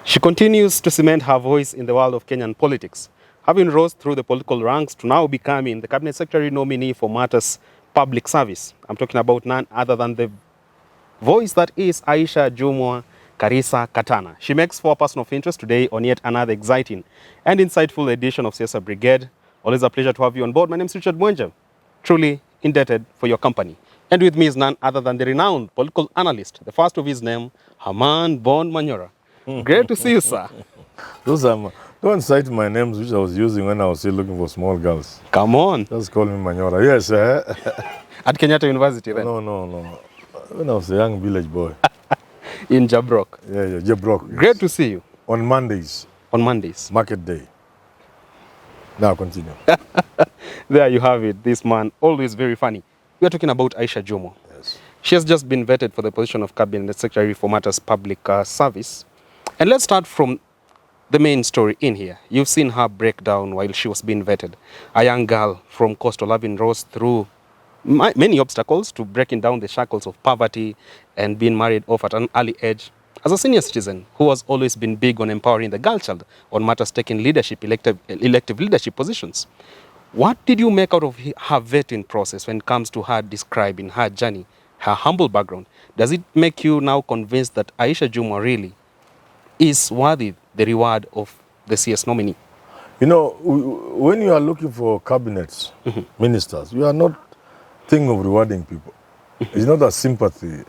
She continues to cement her voice in the world of Kenyan politics, having rose through the political ranks to now becoming the Cabinet Secretary nominee for matters public service. I'm talking about none other than the voice that is Aisha Jumwa Karisa Katana. She makes for a person of interest today on yet another exciting and insightful edition of Siasa Brigade. Always a pleasure to have you on board. My name is Richard Mwenja, truly indebted for your company. And with me is none other than the renowned political analyst, the first of his name, Herman Manyora. Great to see you, sir. Don't cite my names which I was using when I was still looking for small girls. Come on. Just call me Manyora. Yes, At Kenyatta University then? No. When I was a young village boy. In Jabrok? Yeah, Jabrok. Yes. Great to see you. On Mondays. On Mondays. Market day. Now continue. There you have it. This man, always very funny. We are talking about Aisha Jumwa. Yes. She has just been vetted for the position of Cabinet Secretary for Matters Public Service. And let's start from the main story in here. You've seen her break down while she was being vetted. A young girl from coastal having rose through many obstacles to breaking down the shackles of poverty and being married off at an early age. As a senior citizen who has always been big on empowering the girl child on matters taking leadership, elective leadership positions, what did you make out of her vetting process when it comes to her describing her journey, her humble background? Does it make you now convinced that Aisha Jumwa really is worthy the reward of the CS nominee? You know, when you are looking for cabinets, ministers, you are not thinking of rewarding people. It's not a sympathy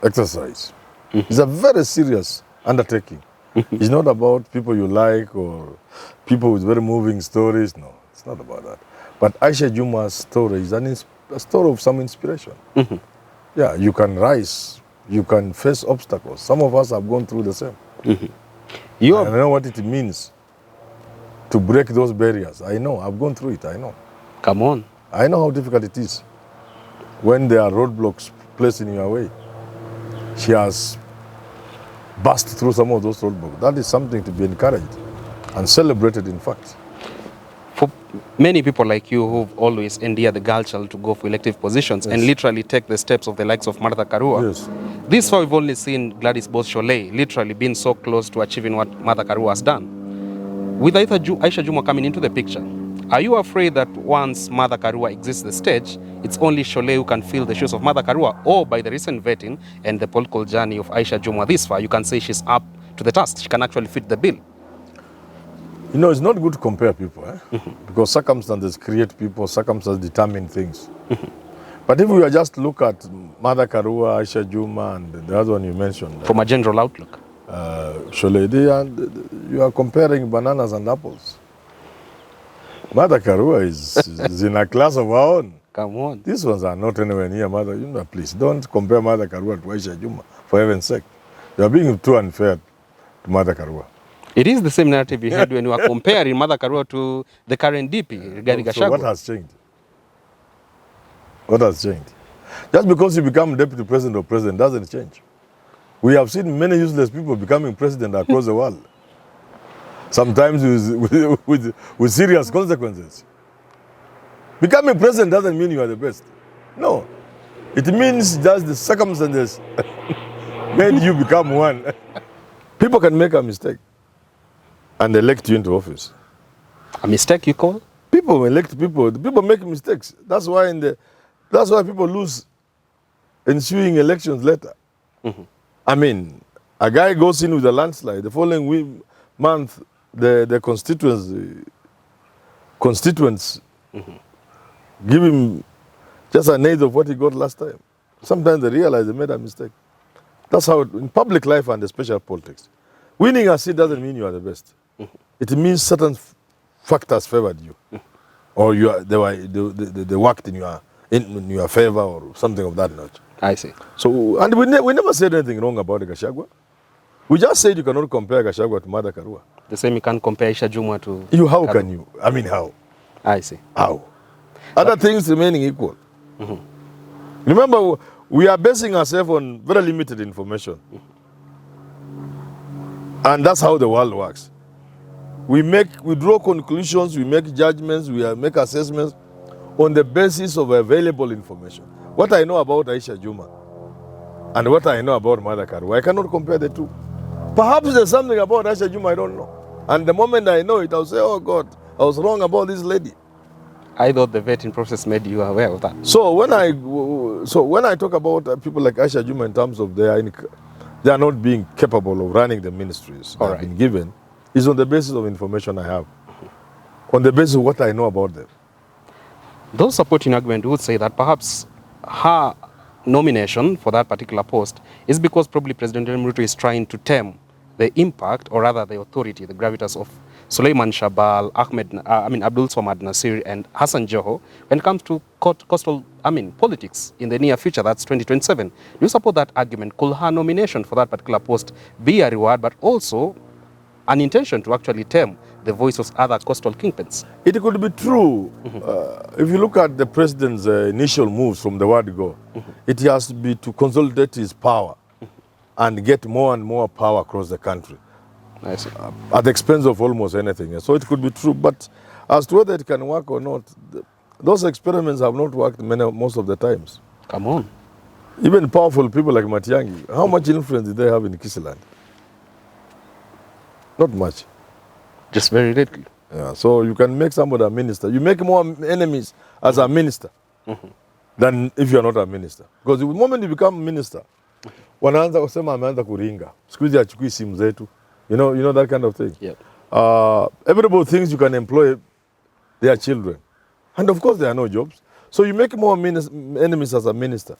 exercise. It's a very serious undertaking. It's not about people you like or people with very moving stories. No, it's not about that. But Aisha Jumwa's story is a story of some inspiration. Yeah, you can rise, you can face obstacles. Some of us have gone through the same. I know what it means to break those barriers. I know, I've gone through it, I know. Come on. I know how difficult it is when there are roadblocks placed in your way. She has burst through some of those roadblocks. That is something to be encouraged and celebrated, in fact. For many people like you who've always endeared the girl child to go for elective positions and literally take the steps of the likes of Martha Karua, this far we've only seen Gladys Boss-Sholei literally being so close to achieving what Martha Karua has done. With Aisha Jumwa coming into the picture, are you afraid that once Martha Karua exits the stage, it's only Sholei who can fill the shoes of Martha Karua, or by the recent vetting and the political journey of Aisha Jumwa this far, you can say she's up to the task, she can actually fit the bill? You know, it's not good to compare people, because circumstances create people, circumstances determine things. But if we are just look at Martha Karua, Aisha Jumwa, and the other one you mentioned, from a general outlook, Sholei, and you are comparing bananas and apples. Martha Karua is in a class of her own. Come on. These ones are not anywhere near Martha Jumwa. Please don't compare Martha Karua to Aisha Jumwa, for heaven's sake. You are being too unfair to Martha Karua. It is the same narrative you had when you were comparing Martha Karua to the current DP, regarding Gachagua. So what has changed? What has changed? Just because you become deputy president or president doesn't change. We have seen many useless people becoming president across the world. Sometimes with serious consequences. Becoming president doesn't mean you are the best. No. It means just the circumstances made you become one. People can make a mistake and elect you into office. A mistake, you call? People elect people. People make mistakes. That's why people lose ensuing elections later. I mean, a guy goes in with a landslide. The following month, the constituents give him just an eighth of what he got last time. Sometimes they realize they made a mistake. That's how, in public life and especially politics, winning a seat doesn't mean you are the best. It means certain factors favored you, or they worked in your favor, or something of that nature. I see. So, and we never said anything wrong about Gachagua. We just said you cannot compare Gachagua to Martha Karua. The same you can't compare Aisha Jumwa to... How can you? I mean, how? I see. How? Other things remaining equal. Remember, we are basing ourselves on very limited information. And that's how the world works. We draw conclusions, we make judgments, we make assessments on the basis of available information. What I know about Aisha Jumwa and what I know about Martha Karua, I cannot compare the two. Perhaps there's something about Aisha Juma I don't know. And the moment I know it, I'll say, oh God, I was wrong about this lady. I thought the vetting process made you aware of that. So when I talk about people like Aisha Juma in terms of they are not being capable of running the ministries that have been given, is on the basis of information I have, on the basis of what I know about them. Those supporting argument would say that perhaps her nomination for that particular post is because probably President Ruto is trying to tame the impact, or rather the authority, the gravitas of Suleiman Shabal, Abdul Swamad Nasir and Hassan Joho when it comes to coastal politics in the near future, that's 2027. Do you support that argument? Could her nomination for that particular post be a reward, but also an intention to actually tame the voice of other coastal kingpins? It could be true. If you look at the president's initial moves from the word go, it has to be to consolidate his power and get more and more power across the country. I see. At the expense of almost anything. So it could be true. But as to whether it can work or not, those experiments have not worked most of the times. Come on. Even powerful people like Matiang'i, how much influence did they have in Kisiland? Not much. Just very little. Yeah, so you can make somebody a minister. You make more enemies as a minister than if you are not a minister. Because the moment you become minister, wanaanza kusema ameanza kuringa. Siku hizi achukui simu zetu. You know that kind of thing. Yep. Everybody thinks you can employ their children. And of course there are no jobs. So you make more enemies as a minister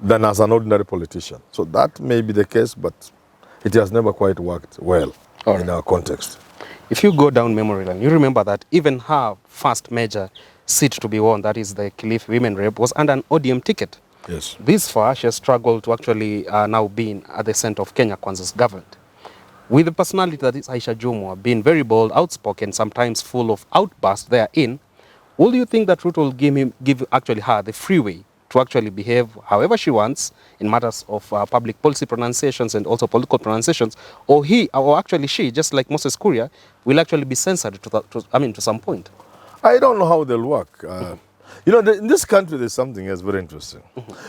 than as an ordinary politician. So that may be the case, but it has never quite worked well in our context. If you go down memory lane, you remember that even her first major seat to be won, that is the Kilifi Women Rep, was under an ODM ticket. Yes. This far, she has struggled to actually now being at the center of Kenya Kwanza's government. With the personality that is Aisha Jumwa, being very bold, outspoken, sometimes full of outbursts therein, will you think that Ruto will give actually her the freeway to actually behave however she wants in matters of public policy pronunciations and also political pronunciations, or actually she, just like Moses Kuria, will actually be censored to some point? I don't know how they'll work. In this country, there's something that's very interesting.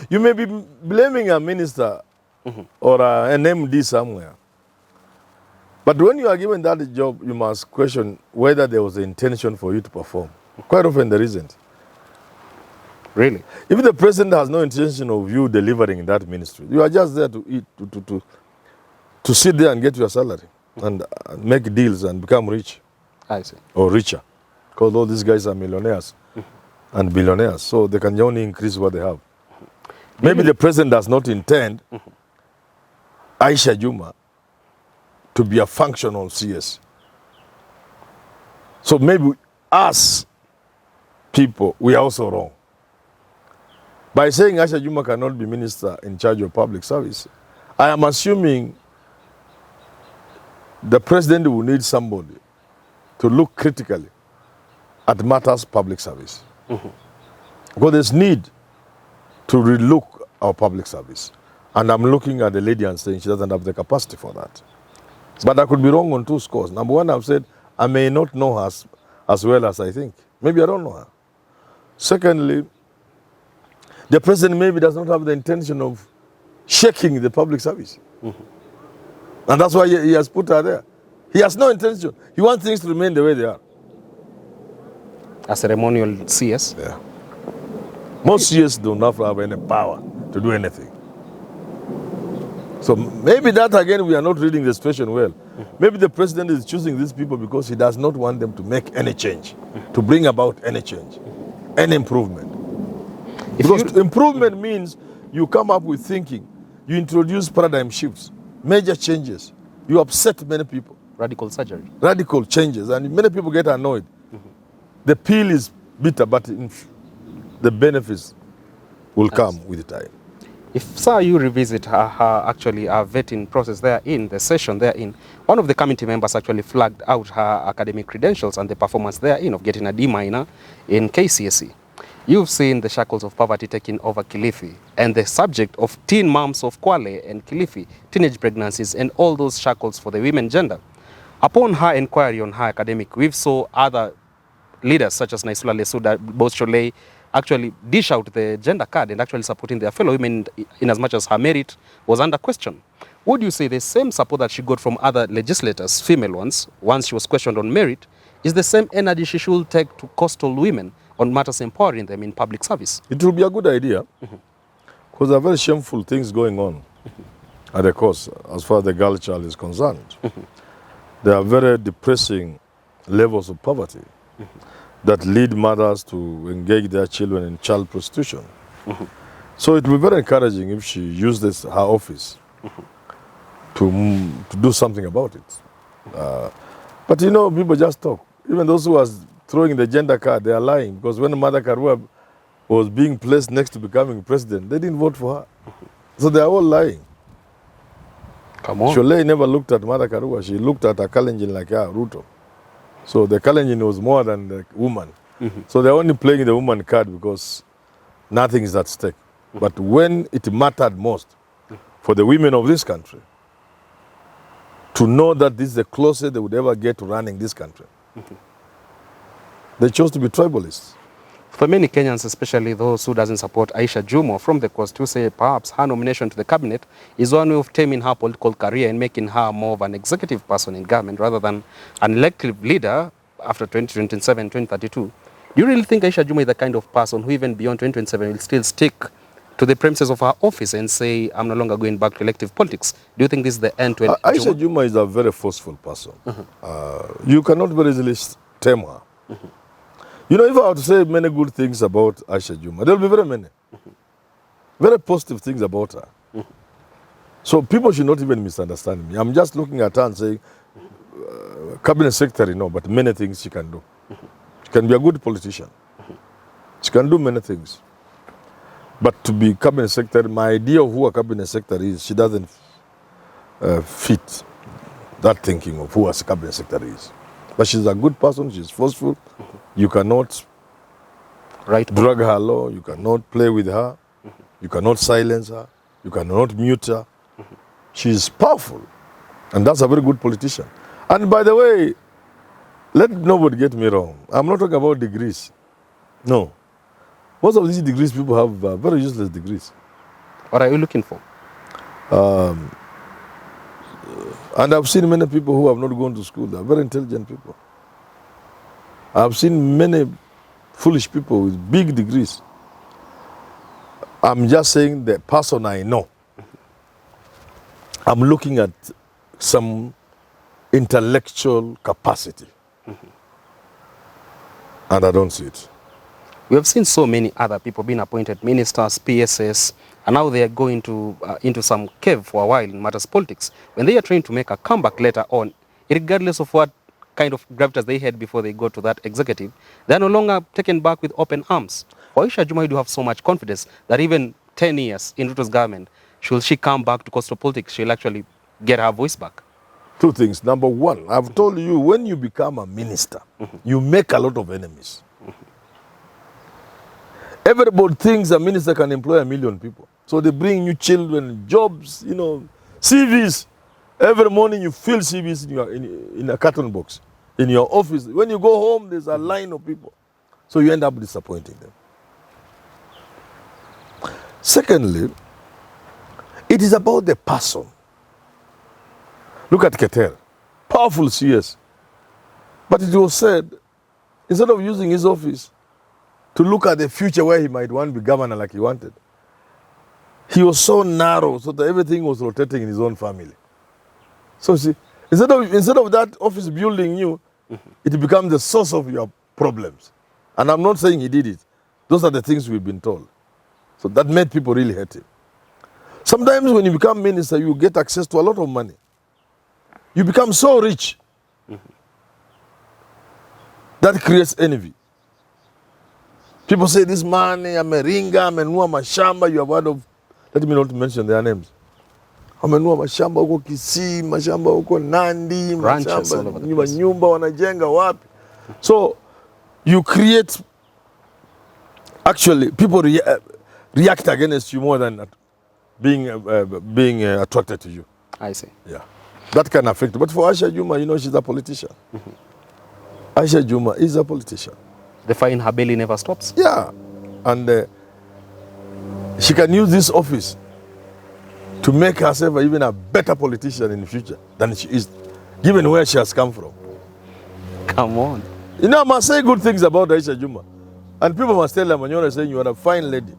You may be blaming a minister or an MD somewhere, but when you are given that job, you must question whether there was an intention for you to perform. Quite often there isn't. Really? If the president has no intention of you delivering in that ministry, you are just there to eat, to sit there and get your salary and make deals and become rich. I see. Or richer. Because all these guys are millionaires and billionaires, so they can only increase what they have. Maybe the president does not intend Aisha Juma to be a functional CS. So maybe us people, we are also wrong. By saying Aisha Juma cannot be minister in charge of public service, I am assuming the president will need somebody to look critically at matters public service. Because there's need to relook our public service. And I'm looking at the lady and saying she doesn't have the capacity for that. But I could be wrong on two scores. Number one, I've said I may not know her as well as I think. Maybe I don't know her. Secondly, the president maybe does not have the intention of shaking the public service. And that's why he has put her there. He has no intention. He wants things to remain the way they are. A ceremonial CS? Yeah. Most CS do not have any power to do anything. So maybe that again, we are not reading the situation well. Maybe the president is choosing these people because he does not want them to make any change, to bring about any change, any improvement. Because improvement means you come up with thinking, you introduce paradigm shifts, major changes, you upset many people. Radical surgery. Radical changes, and many people get annoyed. The pill is bitter, but the benefits will come with time. If, sir, you revisit her vetting process therein, the session therein, one of the committee members actually flagged out her academic credentials and the performance therein of getting a D minor in KCSE. You've seen the shackles of poverty taking over Kilifi and the subject of teen moms of Kwale and Kilifi, teenage pregnancies and all those shackles for the women gender. Upon her inquiry on her academic, we've saw other leaders such as Naisula Lesuda, Boss Cholei, actually dish out the gender card and actually supporting their fellow women in as much as her merit was under question. would you say the same support that she got from other legislators, female ones, once she was questioned on merit, is the same energy she should take to coastal women on matters empowering them in public service? It will be a good idea, because there are very shameful things going on at the coast as far as the girl child is concerned. There are very depressing levels of poverty that lead mothers to engage their children in child prostitution. So it will be very encouraging if she uses her office to do something about it. But you know, people just talk. Even those who are throwing the gender card, they are lying, because when Mother Karua was being placed next to becoming president, they didn't vote for her. So they are all lying. Come on. Sholei never looked at Mother Karua. She looked at a Kalenjin like Ruto. So the Kalenjin was more than the woman. So they're only playing the woman card because nothing is at stake. But when it mattered most for the women of this country to know that this is the closest they would ever get to running this country, they chose to be tribalists. For many Kenyans, especially those who doesn't support Aisha Jumwa from the coast, who say perhaps her nomination to the cabinet is one way of taming her political career and making her more of an executive person in government rather than an elective leader after 2027, 2032. Do you really think Aisha Jumwa is the kind of person who even beyond 2027 will still stick to the premises of her office and say, I'm no longer going back to elective politics? Do you think this is the end to Aisha Jumwa is a very forceful person. You cannot very easily tame her. You know, if I were to say many good things about Aisha Jumwa, there will be very many. Very positive things about her. So people should not even misunderstand me. I'm just looking at her and saying, cabinet secretary, no, but many things she can do. She can be a good politician. She can do many things. But to be cabinet secretary, my idea of who a cabinet secretary is, she doesn't fit that thinking of who a cabinet secretary is. But she's a good person, she's forceful. You cannot drag her law, you cannot play with her, you cannot silence her, you cannot mute her. She's powerful, and that's a very good politician. And by the way, let nobody get me wrong. I'm not talking about degrees. No. Most of these degrees people have very useless degrees. What are you looking for? And I've seen many people who have not gone to school. They're very intelligent people. I've seen many foolish people with big degrees. I'm just saying the person I know. I'm looking at some intellectual capacity. And I don't see it. We have seen so many other people being appointed ministers, PSS, and now they are going to into some cave for a while in matters politics. When they are trying to make a comeback later on, regardless of what kind of gravitas they had before they got to that executive, they are no longer taken back with open arms. For Aisha Jumwa, you do have so much confidence that even 10 years in Ruto's government, should she come back to coastal politics, she'll actually get her voice back. Two things. Number one, I've told you, when you become a minister, you make a lot of enemies. Everybody thinks a minister can employ 1 million people. So they bring you children, jobs, you know, CVs. Every morning you fill CVs in a carton box in your office. When you go home, there's a line of people. So you end up disappointing them. Secondly, it is about the person. Look at Keter, powerful CS. But it was said, instead of using his office to look at the future where he might want to be governor like he wanted, he was so narrow so that everything was rotating in his own family. So see, instead of that office building you, it becomes the source of your problems. And I'm not saying he did it. Those are the things we've been told. So that made people really hate him. Sometimes when you become minister, you get access to a lot of money. You become so rich. That creates envy. People say, this man, Ameringa, amenua mashamba, you have heard of, let me not mention their names. Amenua mashamba huko Kisii, mashamba huko Nandi, mashamba, nyumba wanajenga wapi. So you create, actually, people react against you more than being attracted to you. I see. Yeah. That can affect you. But for Aisha Jumwa, you know, she's a politician. Aisha Jumwa is a politician. The fire in her belly never stops. Yeah. And she can use this office to make herself even a better politician in the future than she is, given where she has come from. Come on. You know, I must say good things about Aisha Juma. And people must tell her, Manyora, saying you are a fine lady.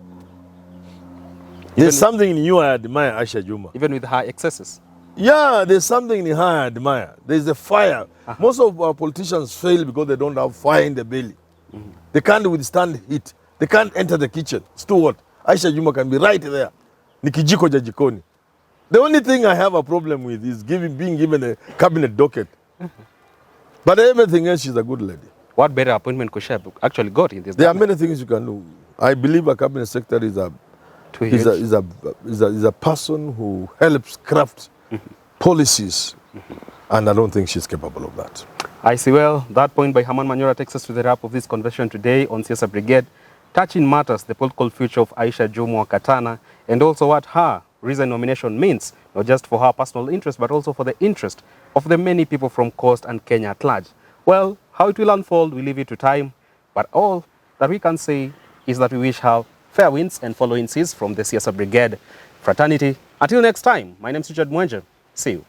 There's something in you I admire, Aisha Juma. Even with her excesses. Yeah, there's something in her I admire. There's a fire. Most of our politicians fail because they don't have fire in the belly. They can't withstand heat. They can't enter the kitchen. It's too hot. Aisha Juma can be right there. Nikijiko jajikoni. The only thing I have a problem with is being given a cabinet docket. But everything else, she's a good lady. What better appointment could she have actually got in this There government? are many things you can do. I believe a cabinet secretary is a person who helps craft policies, and I don't think she's capable of that. I see. Well, that point by Herman Manyora takes us to the wrap of this conversation today on Siasa Brigade, touching matters the political future of Aisha Juma Katana, and also what her recent nomination means, not just for her personal interest, but also for the interest of the many people from Coast and Kenya at large. Well, how it will unfold, we leave it to time, but all that we can say is that we wish her fair winds and following seas from the Siasa Brigade fraternity. Until next time, my name is Richard Mwenje. See you.